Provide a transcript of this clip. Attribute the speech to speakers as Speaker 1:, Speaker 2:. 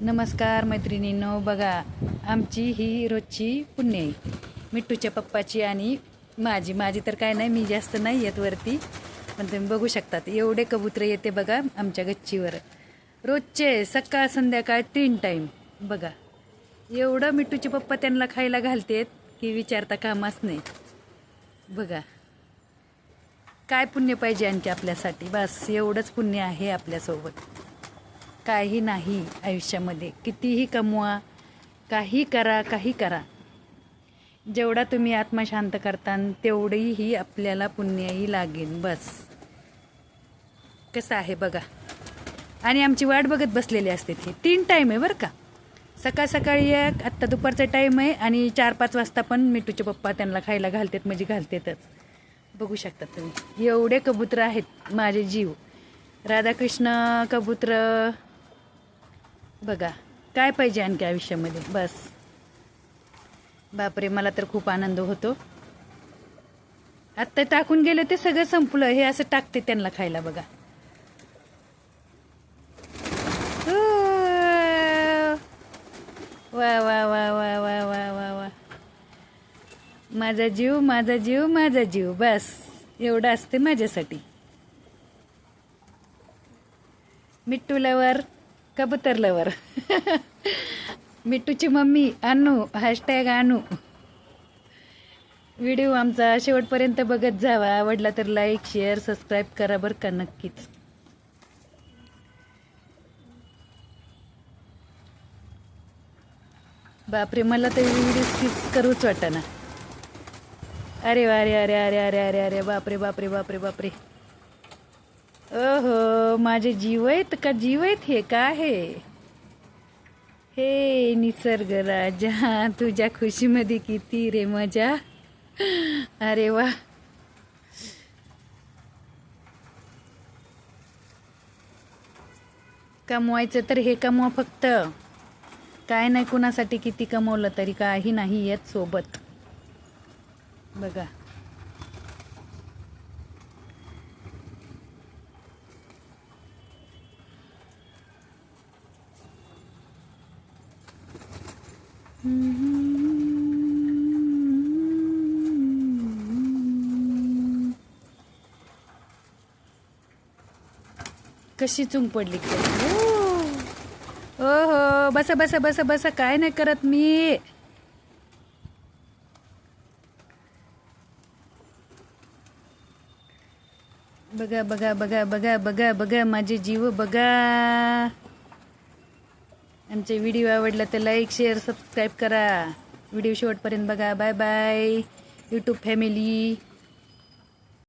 Speaker 1: नमस्कार मैत्रिणींनो, बघा आमची ही रोजची पुण्य आहे. मिट्टूच्या पप्पाची आणि माझी तर काय नाही, मी जास्त नाही येत वरती, पण तुम्ही बघू शकतात एवढे कबूतर येते बघा आमच्या गच्चीवर रोजचे, सकाळ संध्याकाळ 3 टाईम. बघा एवढं मिट्टूचे पप्पा त्यांना खायला घालतेत की विचारता कामाच नाही. बघा काय पुण्य पाहिजे आणखी आपल्यासाठी, बस एवढंच पुण्य आहे आपल्यासोबत. काही नाही आयुष्यामध्ये, कितीही कमवा, काही करा, जेवढा तुम्ही आत्मा शांत करता तेवढीही आपल्याला पुण्यही लागेल. बस कसं आहे बघा. आणि आमची वाट बघत बसलेली असते. ती 3 टाईम आहे बरं का, सकाळी एक, आत्ता दुपारचा टाईम आहे, आणि 4-5 वाजता पण मिट्टूचे पप्पा त्यांना खायला घालतात, म्हणजे घालतातच. बघू शकतात तुम्ही एवढे कबूतर आहेत माझे जीव. राधाकृष्ण कबूतर. बघा काय पाहिजे आणखी आयुष्यामध्ये, बस. बापरे, मला तर खूप आनंद होतो. आत्ता टाकून गेले ते सगळं संपलं, हे असं टाकते त्यांना खायला. बघा वा वा वा वा वा वा वा वा. माझा जीव, बस एवढं असते माझ्यासाठी. मिट्टू लवर, कबूतर लवर. मिट्टूची मम्मी अनु, #अनु. व्हिडिओ आमचा शेवटपर्यंत बघत जावा. आवडला तर लाईक, शेअर, सबस्क्राईब करा बरं का, नक्कीच. बापरे, मला तर व्हिडिओ स्किप करूच वाटेना. अरे अरे अरे अरे अरे अरे अरे बापरे. ओहो, माझे जीव आहेत का जीव आहेत, हे काय आहे हे निसर्ग राजा, तुझ्या खुशीमध्ये किती रे मजा. अरे वा. कमवायचं तर हे कमवा फक्त, काय नाही कुणासाठी किती कमवलं तरी काही नाही येत सोबत. बघा कशी चुंग पडली. ओहो, बसा, काय नाही करत मी. बघा माझे जीव. बघा आमचे व्हिडिओ आवडला तर लाईक, शेअर, सबस्क्राईब करा. व्हिडिओ शेवटपर्यंत बघा. Bye bye YouTube family.